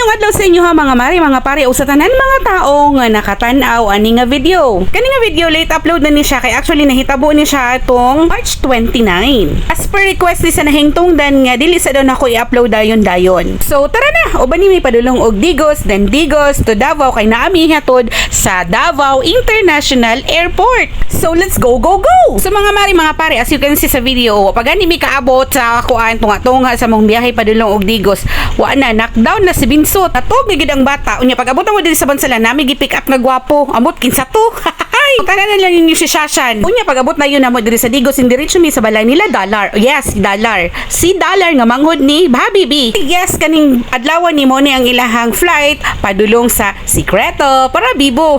Mayong adlaw sa inyo ha mga mari, mga pare o sa tanan mga tao nga nakatan-aw ani nga video. Kani nga video late upload na ni siya kay actually nahitabo ni siya atong March 29. As per request ni sa nahingtungdan nga dili sa daw nako i-upload dayon. So tara na, uban ni may padulong og Digos to Davao kay naami hatod sa Davao International Airport. So let's go. So mga mari, mga pare, as you can see sa video, pag ani mi kaabot sa kuan tunga sa mong biyahe padulong og Digos, wa na knockdown na si Binsot. Atog gid ang bata. Unya pag abot mo diri sa bansalan, nami gi-pick up nga gwapo. Amot kinsa to. Tanan na lang yun si Shashan. Unya pag abot na yun namo diri sa Digos, indiretso mi sa balay nila Dollar. Yes, Dollar. Si Dollar nga manghod ni Habibi. Yes, kaning adlaw ni mo ni ang ilahang flight padulong sa Secreto para Bibo.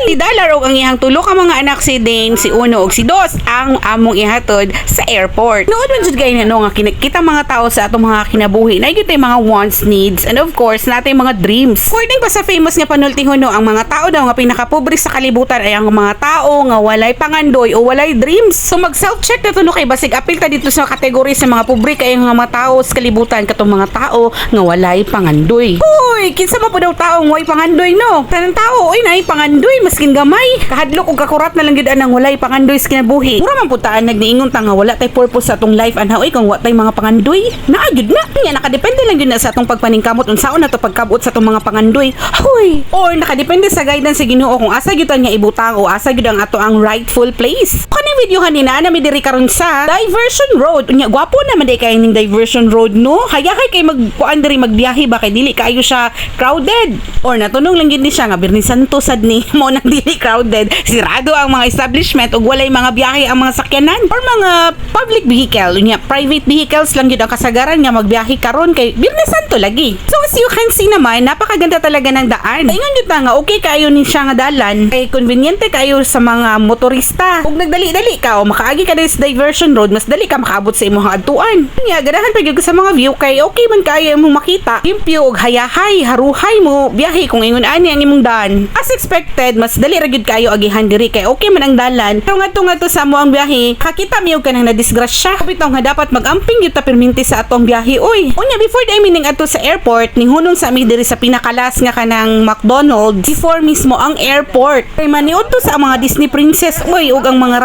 Si Dollar og ang iyang tulo ka mga anak si Dane, si Uno ug si Dos ang among ihatod sa airport. Nood man jud kay nga kita mga tao sa atong mga kinabuhi na gyud mga wants, needs, and of course natay mga dreams. According pa sa famous nga panultihon ang mga tao daw nga pinakapobre sa kalibutan ay ang mga tao nga walay pangandoy o walay dreams. So mag self-check na to no kay basig apil ta dito sa kategory sa mga pobre kay nga mga tao sa kalibutan katong mga tao nga walay pangandoy. Uy, kinsa man po daw taong walay pangandoy no? Tanang tao oy nay pangandoy maskin gamay. Kahadlok og kakurat na lang gid anang walay pangandoy sa kinabuhi. Mura man putaan nagniingon ta nga wala tay purpose sa atong life anha oy kung wa tay mga pangandoy. Naa gyud na. Nya nakadepende lang gyud na sa atong pagpaningkamot unsaon na to pagkabot sa atong mga pangandoy. Hoy, or nakadepende sa guidance sa Ginoo kung asa gyud niya ibutang o asa gyud ang ato ang rightful place. Kani video kanina na mi diri karon sa Diversion Road. Unya gwapo naman day kay ning Diversion Road no. Hayahay kay magkuan diri magbiyahe ba kay dili kaayo siya crowded. Or natunong lang gyud ni siya nga Birni Santo sad ni mo nang dili crowded. Sirado ang mga establishment ug walay mga biyahe ang mga sakyanan or mga public vehicle. Unya private vehicles lang gyud ang kasagaran nga magbiyahe karon kay Birni Santo lagi. So as you can see naman napakaganda talaga ng daan. Ingon gyud nga okay kaayo ni siya nga dalan kay conveniente kayo sa mga motorista. Ug nagdali-dali ka o makaagi ka sa Diversion Road, mas dali ka makaabot sa imong adtuan. Nya ganahan pa gyud sa mga view kay okay man kaayo imong makita. Limpyo ug hayahay, haruhay mo biyahe kung ingon ani ang imong daan. As expected, mas dali ra gyud kaayo agihan diri kay okay man ang dalan. Tunga to sa mo ang biyahe, kakita mi og kanang nadisgrasya. Bitaw nga dapat magamping gyud ta perminti sa atong biyahe oy. Unya before day mining ato sa airport, nihunong sa mi diri sa pinakalas nga kanang McDonald's before mismo ang airport. Kay maniud to sa mga Disney princess oy ug ang mga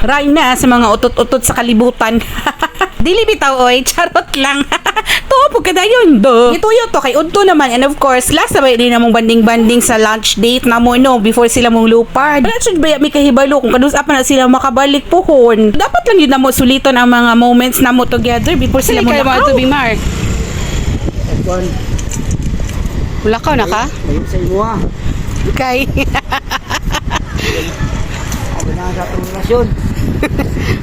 rayna sa mga utot-utot sa kalibutan. Dili bitaw oy, charot lang. Tuo po kadayon do. Ituyo to kay udto naman and of course last sabay din namong banding-banding sa lunch date na mo no before sila mong lupad. Wala should ba mi kahibalo kung kadus pa na sila makabalik pohon. Dapat lang yun na mo suliton ang mga moments na mo together before sila mo nakaw. To Bimar. Wala ka na ka? Ayun sa imo ha. Kay. Ako na sa atong relasyon.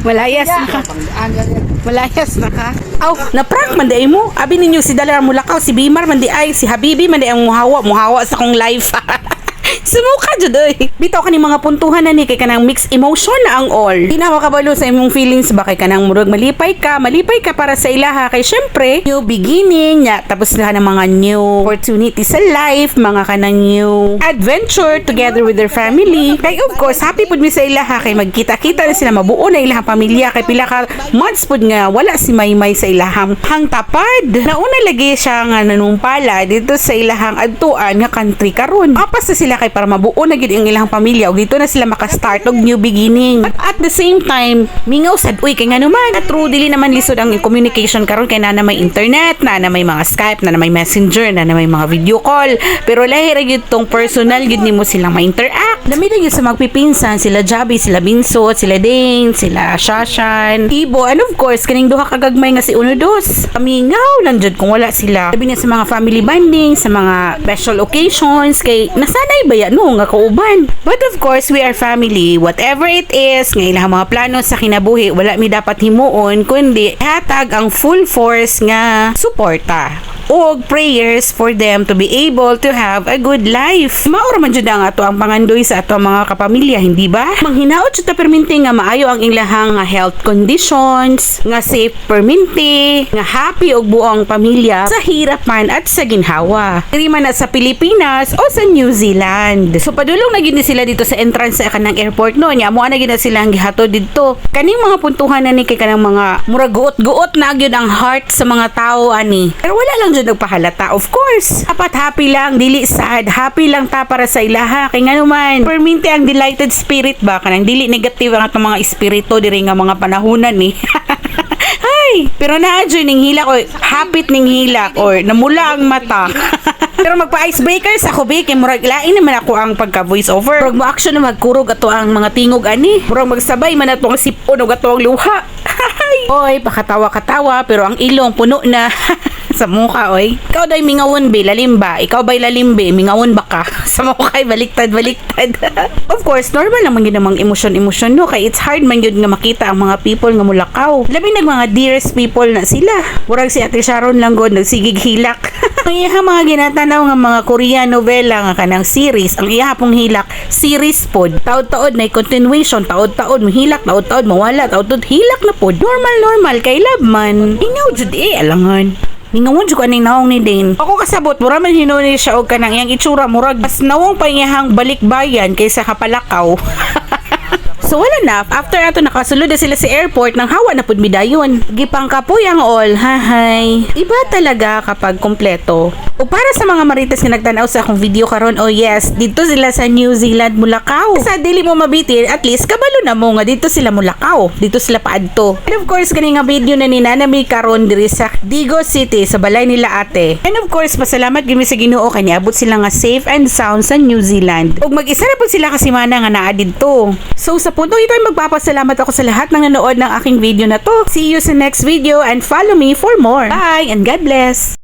Malayas na ka. Pangdaan yan. Malayas na ka. Aw, na-prank man di mo. Abi ninyo si Dalar Mulakaw, si Bimar man di ay, si Habibi man di ang muhawa sa kong life. Sumuka jud oy. Bitaw kani mga puntuhan na ni kay kanang mixed emotion na ang all. Di na makabalo sa imong feelings ba kay kanang murag malipay ka para sa ilaha kay syempre new beginning nya tapos na ng mga new opportunity sa life, mga kanang new adventure together with their family. Kay of course happy pud mi sa ilaha kay magkita-kita na sila mabuo na ilahang pamilya kay pila ka months pud nga wala si Maymay sa ilahang hangtapad. Nauna lagi siya nga nanumpala dito sa ilahang adtuan nga country karon. Apas na sila kay para mabuo na gid ang ilang pamilya ug dito na sila maka-start og new beginning. But at the same time, mingaw sad uy kay nga naman true dili naman lisod ang communication karon kay na may internet, na may mga Skype, na may Messenger, na may mga video call. Pero lahi ra gid tong personal gid nimo silang ma-interact. Lami ra gid sa magpipinsan sila Jabi, sila Binsot, sila Dane, sila Shashan, Ibo, and of course kaning duha ka gagmay nga si Uno Dos. Mingaw lang jud kung wala sila. Labi na sa mga family bonding, sa mga special occasions kay nasanay ba no nga kauban. But of course we are family, whatever it is nga ilang mga plano sa kinabuhi wala mi dapat himuon kundi hatag ang full force nga suporta og prayers for them to be able to have a good life. Maura man jud ang ato ang pangandoy sa ato mga kapamilya, hindi ba? Manghinaot jud ta perminti nga maayo ang ilahang health conditions, nga safe perminti, nga happy og buong pamilya sa hirap man at sa ginhawa. Diri man na sa Pilipinas o sa New Zealand. So padulong na gid ni sila dito sa entrance sa kanang airport no, nya mo na gid na sila ang gihatod didto. Kaning mga puntuhan na ni kay kanang mga murag guot-guot na gyud ang heart sa mga tao ani. Pero wala lang dyan nagpahalata. Of course, dapat happy lang, dili sad. Happy lang ta para sa ilaha. Kaya nga naman, perminte ang delighted spirit ba? Kanang dili negative ang atong mga espiritu diri nga mga panahunan ni. Ay, pero naadyo ning hilak o hapit ning hilak or namula ang mata. Pero magpa-icebreakers ako, be, kay murag lain naman ako ang pagka-voice over. Murag mo action na magkurog ato ang mga tingog ani. Murag magsabay man ato ang sipon o ato ang luha. Oy, pakatawa-katawa pero ang ilong puno na. Sa mukha, oy. Ikaw da'y mingawon, be, lalim ba? Ikaw ba'y lalim, be? Mingawon ba ka? Sa mukha, baliktad. Of course, normal naman yun namang emosyon, no? Kaya it's hard man yun nga makita ang mga people nga mulakaw. Labi nag mga dearest people na sila. Murag si Ate Sharon lang god nagsigig hilak. Ang iya mga ginatanaw nga mga Korean novela nga kanang series, ang iya pong hilak, series pod. Taod-taod na continuation, taod-taod mahilak, taod-taod mawala, taod-taod hilak na pod. Normal, kay love man. Ingaw jud alangan. Ningawon jud kaning naong ni Dane. Ako kasabot, mura man hinuni siya og kanang iyang itsura murag mas nawong pa iyang balikbayan kaysa kapalakaw. So wala na, after ato nakasulod na sila sa airport nang hawa na pud midayon. Gipang kapoy ang all, hahay. Iba talaga kapag kompleto. O para sa mga marites nga nagtanaw sa akong video karon, oh yes, dito sila sa New Zealand, Mulakaw. Sa dili mo mabitin, at least kabalo na mo nga dito sila Mulakaw. Dito sila paadto. And of course, kani nga video na ni Nanami karon diri sa Digo City sa balay nila ate. And of course, pasalamat gyud mi sa Ginoo kay niabot sila nga safe and sound sa New Zealand. Ug mag-isa na pud sila kasimana nga naa didto. So sa punto ito ay magpapasalamat ako sa lahat ng nanood ng aking video na to. See you sa next video and follow me for more. Bye and God bless!